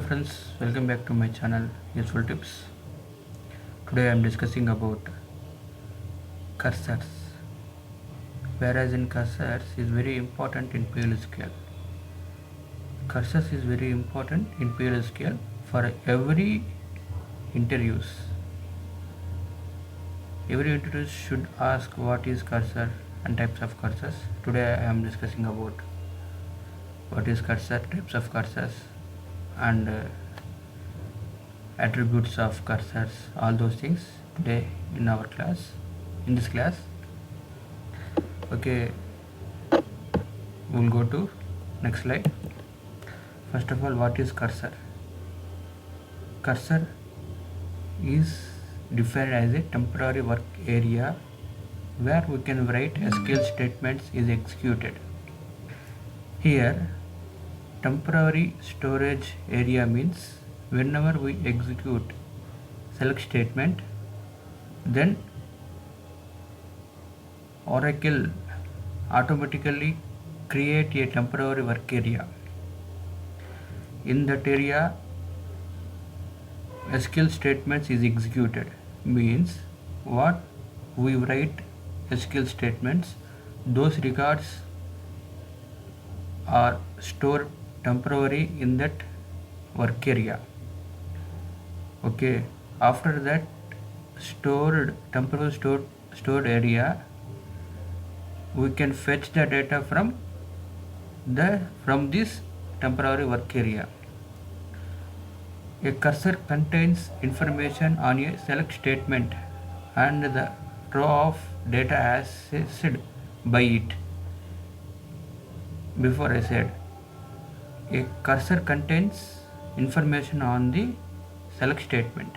friends, welcome back to my channel Useful Tips. Today I am discussing about cursors. Whereas in cursors is very important in PLSQL. Cursors is very important in PLSQL for every interviews. Every interview should ask what is cursor and types of cursors. Today I am discussing about what is cursor, types of cursors, and attributes of cursors, all those things today in this class. Okay, we'll go to next slide. First of all, what is cursor? Cursor is defined as a temporary work area where we can write SQL statements is executed. Here, temporary storage area means whenever we execute select statement, then Oracle automatically create a temporary work area. In that area, SQL statements is executed. Means what we write SQL statements, those records are stored temporarily in that work area. Okay, after that temporary stored area, we can fetch the data from this temporary work area. A cursor contains information on a select statement and the row of data accessed by it. Before I said, a cursor contains information on the select statement.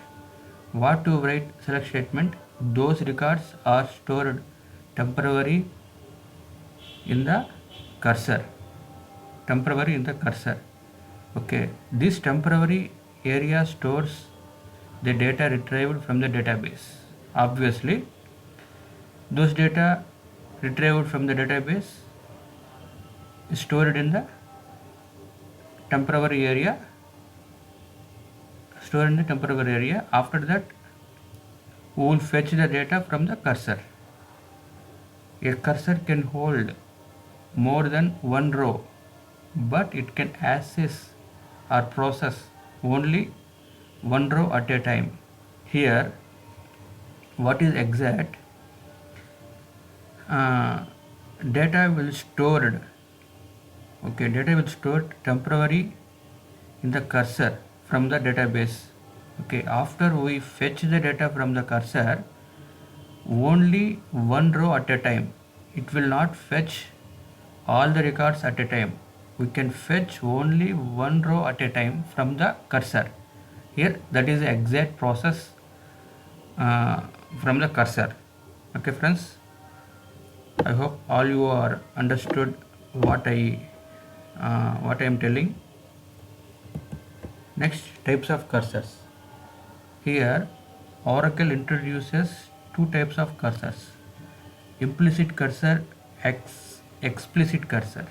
What to write select statement? Those records are stored temporarily in the cursor. Okay, this temporary area stores the data retrieved from the database. Obviously, those data retrieved from the database is stored in the temporary area. After that, we will fetch the data from the cursor. A cursor can hold more than one row, but it can access or process only one row at a time. Here, what is exact? Data will stored temporarily in the cursor from the database. Okay, after we fetch the data from the cursor, only one row at a time. It will not fetch all the records at a time. We can fetch only one row at a time from the cursor. Here, that is the exact process from the cursor. Okay, friends, I hope all you are understood what I am telling. Next, types of cursors. Here, Oracle introduces two types of cursors: implicit cursor, explicit cursor.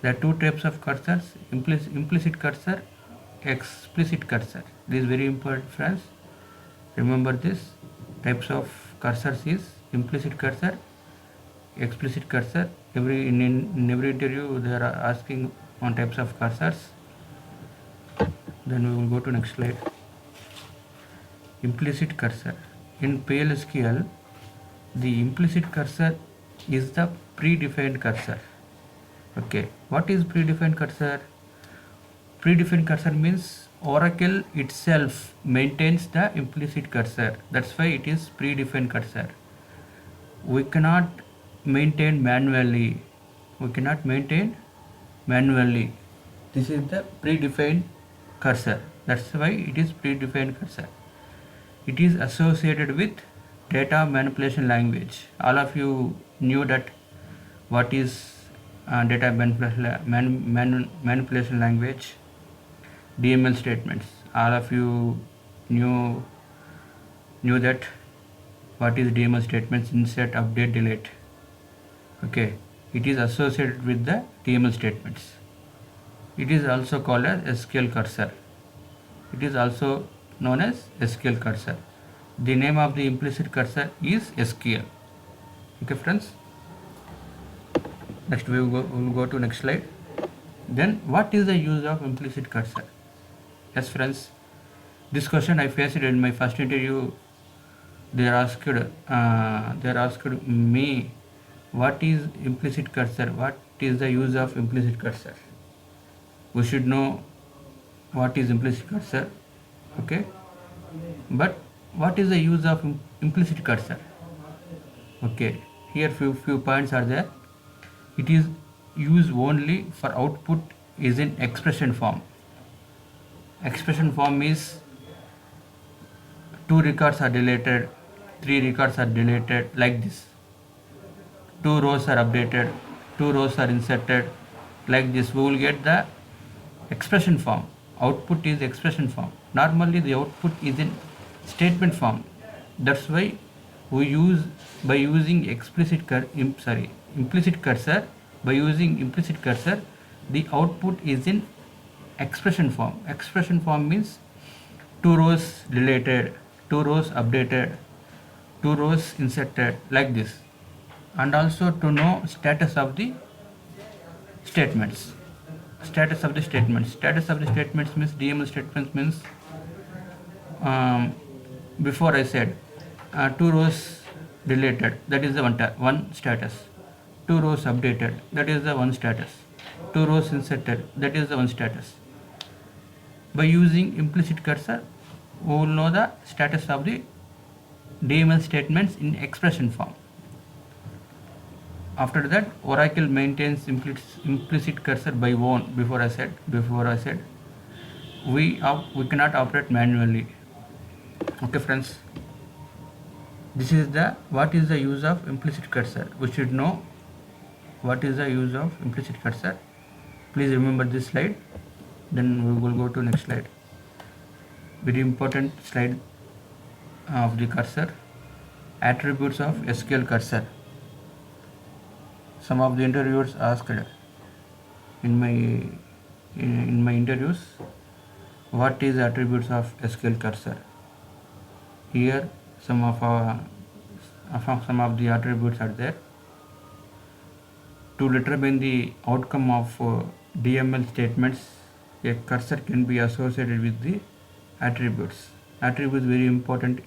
There are two types of cursors: implicit cursor, explicit cursor. This is very important, friends. Remember this. Types of cursors is implicit cursor, explicit cursor. In every interview they are asking on types of cursors. Then we will go to next slide. Implicit cursor. In PLSQL, the implicit cursor is the predefined cursor. Okay, what is predefined cursor? Predefined cursor means Oracle itself maintains the implicit cursor. That's why it is predefined cursor. We cannot maintain manually. This is the predefined cursor. That's why it is predefined cursor. It is associated with data manipulation language. All of you knew that what is data manipulation language, DML statements. All of you knew that what is DML statements: insert, update, delete. Okay, it is associated with the DML statements. It is also called as SQL cursor. It is also known as SQL cursor. The name of the implicit cursor is SQL. Okay friends. Next we will go to next slide. Then what is the use of implicit cursor? Yes friends, this question I faced in my first interview. They asked me what is implicit cursor, what is the use of implicit cursor. We should know what is implicit cursor, okay, but what is the use of implicit cursor? Okay, here few points are there. It is used only for output is in expression form. Expression form is 2 records are deleted, 3 records are deleted, like this. 2 rows are updated, 2 rows are inserted, like this. We will get the expression form. Output is expression form. Normally the output is in statement form. That's why we use by using implicit cursor. By using implicit cursor, the output is in expression form. Expression form means 2 rows deleted, 2 rows updated, 2 rows inserted, like this. And also to know status of the statements. Status of the statements. Status of the statements means DML statements means before I said 2 rows deleted, that is the one status. 2 rows updated, that is the one status. 2 rows inserted, that is the one status. By using implicit cursor, we will know the status of the DML statements in expression form. After that, Oracle maintains implicit cursor by own. Before I said we cannot operate manually. Okay friends, this is the what is the use of implicit cursor. We should know what is the use of implicit cursor. Please remember this slide. Then we will go to next slide. Very important slide of the cursor. Attributes of SQL cursor. Some of the interviewers asked in my interviews, what is the attributes of SQL cursor? Here some of the attributes are there. To determine the outcome of DML statements, a cursor can be associated with the attributes. Attributes very important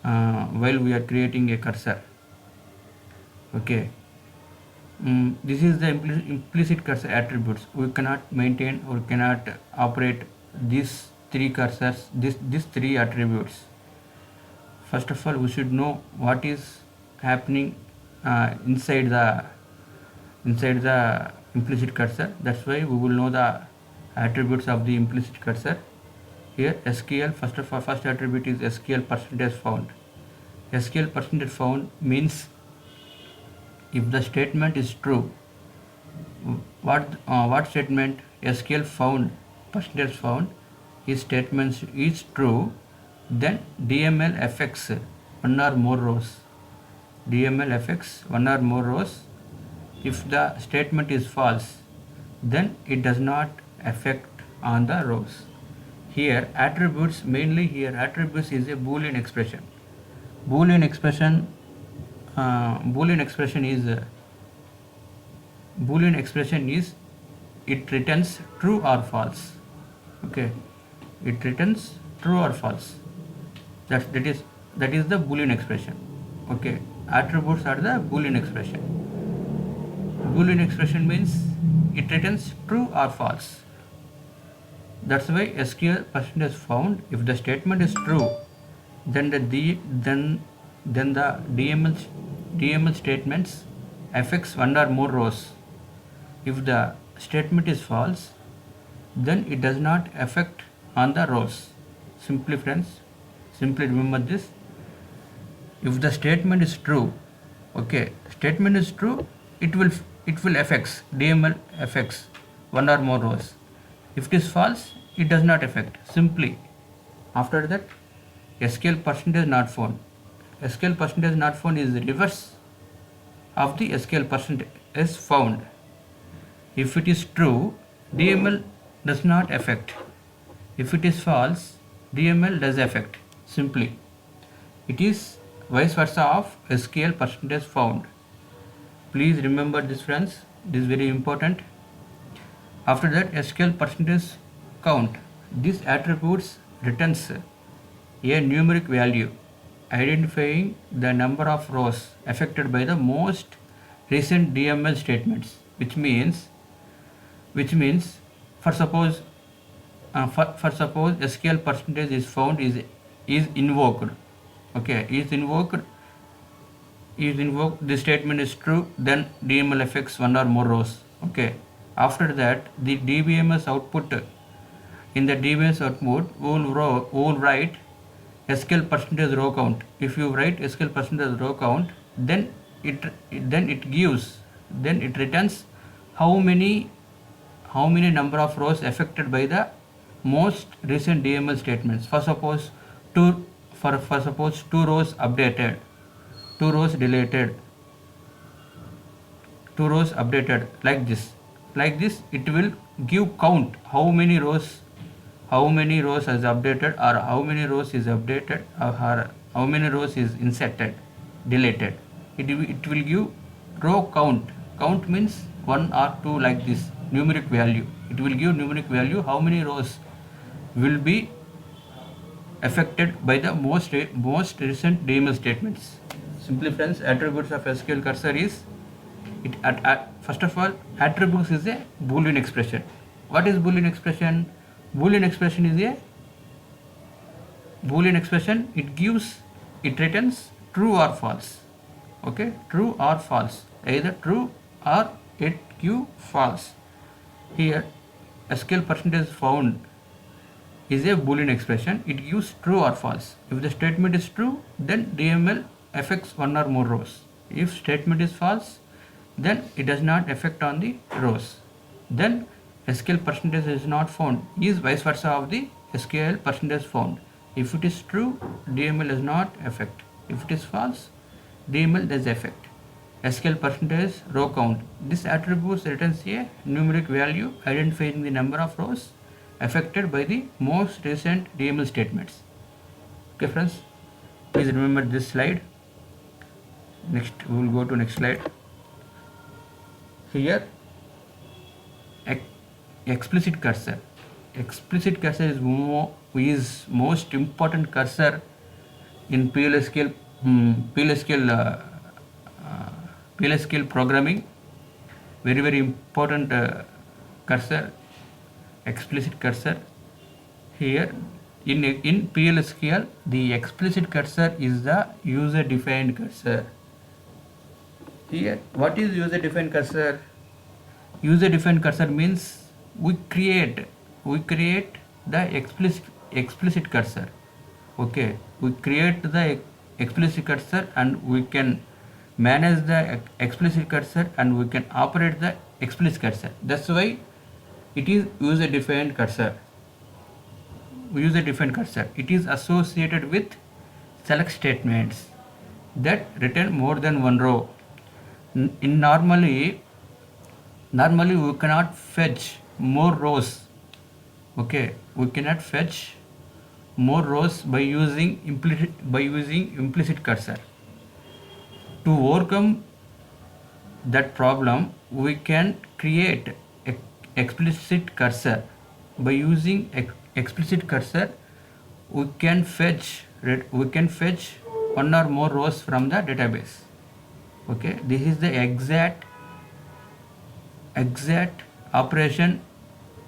while we are creating a cursor. Okay. This is the implicit cursor attributes. We cannot maintain or cannot operate these 3 cursors, these 3 attributes. First of all, we should know what is happening inside the implicit cursor. That's why we will know the attributes of the implicit cursor. Here SQL, first attribute is SQL percentage found. SQL percentage found means if the statement is true, what statement SQL found, percentage found, if statement is true, then DML affects 1 or more rows. DML affects 1 or more rows. If the statement is false, then it does not affect on the rows. Here attributes, mainly here attributes is a Boolean expression. Boolean expression is it returns true or false. Okay, it returns true or false. That is the Boolean expression. Okay, attributes are the Boolean expression. Boolean expression means it returns true or false. That's why SQL percentage found, if the statement is true, then the DML statements affects 1 or more rows. If the statement is false, then it does not affect on the rows. Simply friends, simply remember this. If the statement is true, okay, statement is true, it will affects, DML affects 1 or more rows. If it is false, it does not affect. Simply after that, SQL percentage not found. SQL percentage not found is the reverse of the SQL percentage is found. If it is true, DML does not affect. If it is false, DML does affect. Simply, it is vice versa of SQL percentage found. Please remember this, friends. This is very important. After that, SQL percentage count. This attributes returns a numeric value identifying the number of rows affected by the most recent DML statements, which means for suppose SQL percentage is found is invoked. Okay, is invoked, the statement is true, then DML affects one or more rows. Okay, after that, the DBMS output, in the DBMS output will write SQL percentage row count. If you write SQL percentage row count, then it returns how many number of rows affected by the most recent DML statements. For suppose two rows updated, 2 rows deleted, 2 rows updated, like this it will give count how many rows is updated, or how many rows is updated, or how many rows is inserted, deleted. It will give row count means 1 or 2, like this numeric value. It will give numeric value how many rows will be affected by the most recent DML statements. Simply, friends, attributes of SQL cursor is first of all, attributes is a Boolean expression. What is Boolean expression? Boolean expression is a Boolean expression. It returns true or false. Okay, true or false, either true or it give false. Here, SQL percentage found is a Boolean expression. It gives true or false. If the statement is true, then DML affects one or more rows. If statement is false, then it does not affect on the rows. Then SQL percentage is not found is vice versa of the SQL percentage found. If it is true, DML does not affect. If it is false, DML does affect. SQL percentage row count. This attribute returns a numeric value identifying the number of rows affected by the most recent DML statements. Okay, friends, please remember this slide. Next, we will go to next slide. Here, explicit cursor. Explicit cursor is most important cursor in PLSQL programming. Very important cursor, explicit cursor. Here in PLSQL, the explicit cursor is the user-defined cursor. Here, what is user-defined cursor? User-defined cursor means we create the explicit cursor. Okay, we create the explicit cursor and we can manage the explicit cursor and we can operate the explicit cursor. That's why it is user-defined cursor. User-defined cursor. It is associated with select statements that return more than one row. Normally we cannot fetch more rows. Okay, we cannot fetch more rows by using implicit cursor. To overcome that problem, we can create explicit cursor. By using explicit cursor, we can fetch one or more rows from the database. Okay, this is the exact operation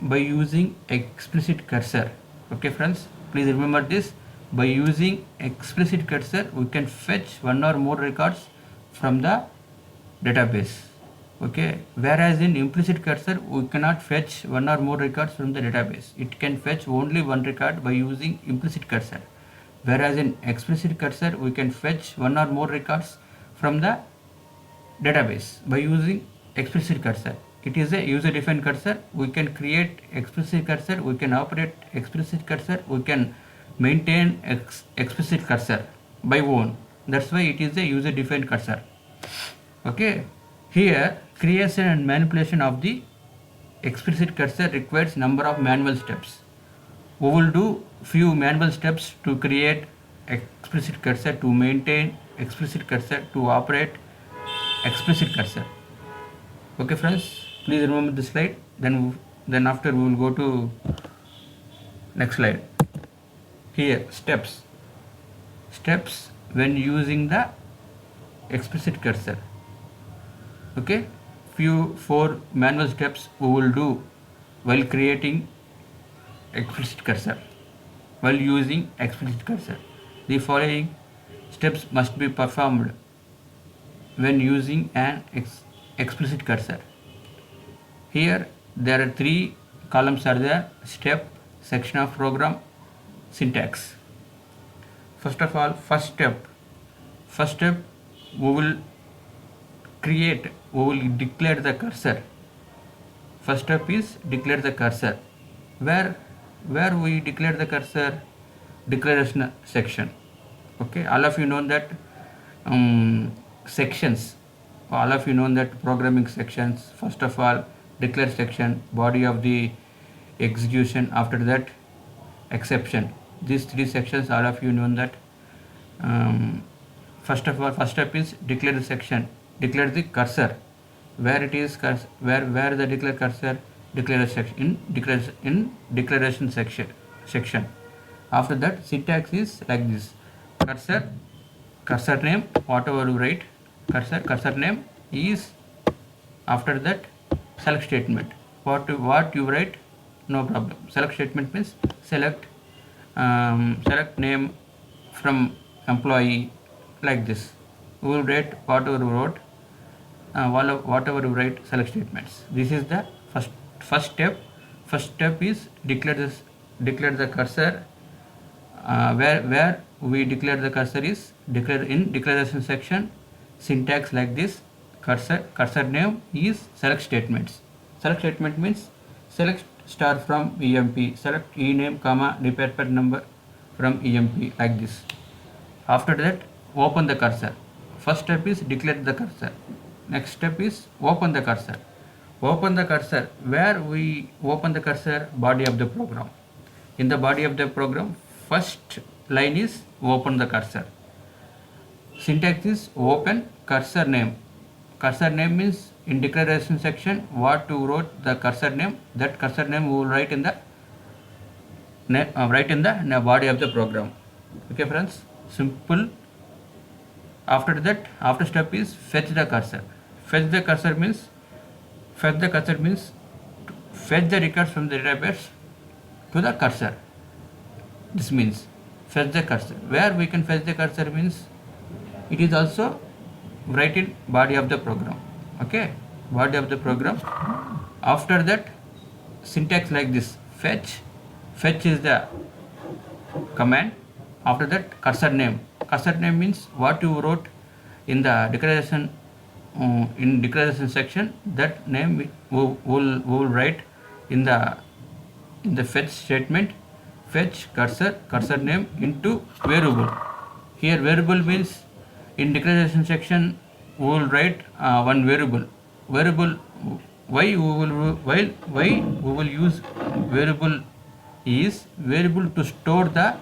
by using explicit cursor. Okay, friends, please remember this. By using explicit cursor, we can fetch one or more records from the database. Okay, whereas in implicit cursor, we cannot fetch one or more records from the database. It can fetch only one record by using implicit cursor. Whereas in explicit cursor, we can fetch one or more records from the database by using explicit cursor. It is a user-defined cursor. We can create explicit cursor, we can operate explicit cursor, we can maintain explicit cursor by own. That's why it is a user-defined cursor. Okay, here creation and manipulation of the explicit cursor requires number of manual steps. We will do few manual steps to create explicit cursor, to maintain explicit cursor, to operate explicit cursor. Okay friends, please remember this slide. Then after we will go to next slide. Here steps when using the explicit cursor. Okay, four manual steps we will do while creating explicit cursor, while using explicit cursor. The following steps must be performed when using an explicit cursor. Here there are three columns are there: step, section of program, syntax. First of all, first step we will declare the cursor. First step is declare the cursor. Where we declare the cursor? Declaration section. Okay, all of you know that sections. All of you know that programming sections. First of all, declare section, body of the execution. After that, exception. These three sections, all of you know that. First of all, first step is declare the section. Declare the cursor. Where it is cursor? Where the declare cursor? Declare section in declaration section. After that, syntax is like this: cursor name, whatever you write, cursor name is. After that, select statement. What you write, no problem. Select statement means select name from employee, like this. We will write whatever you wrote, whatever you write, select statements. This is the first step. First step is declare the cursor. Where we declare the cursor is declare in declaration section. Syntax like this: cursor name is select statements. Select statement means select star from emp, select ename comma department number from emp, like this. After that, open the cursor. First step is declare the cursor. Next step is open the cursor. Open the cursor. Where we open the cursor? Body of the program. In the body of the program, first line is open the cursor. Syntax is open cursor name. Cursor name means in declaration section what you wrote the cursor name. That cursor name we will write in the body of the program. Okay friends, simple. After that, after step is fetch the cursor. Fetch the cursor means fetch the records from the database to the cursor. This means fetch the cursor. Where we can fetch the cursor means it is also write in body of the program. Okay, body of the program. After that, syntax like this: fetch is the command. After that, cursor name means what you wrote in the declaration section. That name we will write in the fetch statement. Fetch cursor name into variable. Here variable means in declaration section we will write one variable. Why we will use variable is variable to store the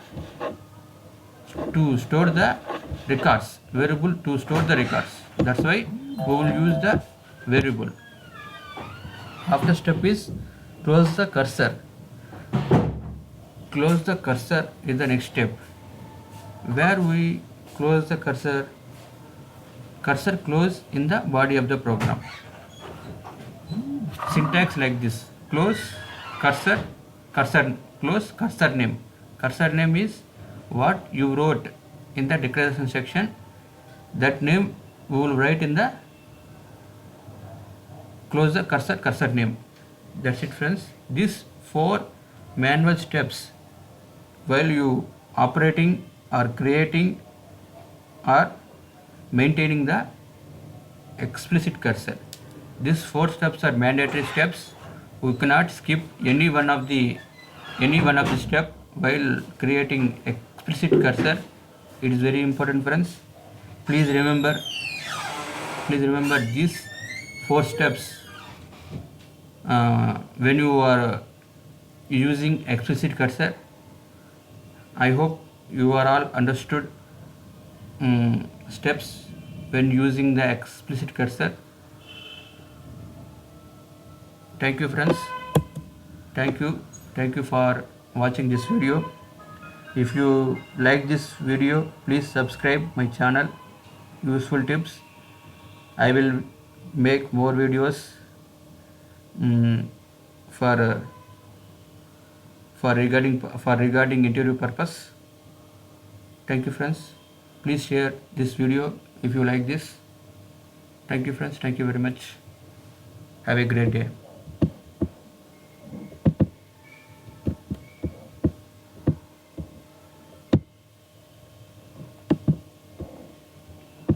records. Variable to store the records. That's why we will use the variable. After step is close the cursor. Close the cursor is the next step. Where we close the cursor? Cursor close in the body of the program. Syntax like this: close cursor close cursor name. Cursor name is what you wrote in the declaration section. That name we will write in the close the cursor name. That's it friends. These 4 manual steps while you operating or creating or maintaining the explicit cursor. These 4 steps are mandatory steps. We cannot skip any one of the step while creating explicit cursor. It is very important friends. Please remember these 4 steps when you are using explicit cursor. I hope you are all understood steps when using the explicit cursor. Thank you friends. Thank you for watching this video. If you like this video, please subscribe my channel. Useful tips. I will make more videos for regarding interview purpose. Thank you friends. Please share this video if you like this. Thank you friends. Thank you very much. Have a great day.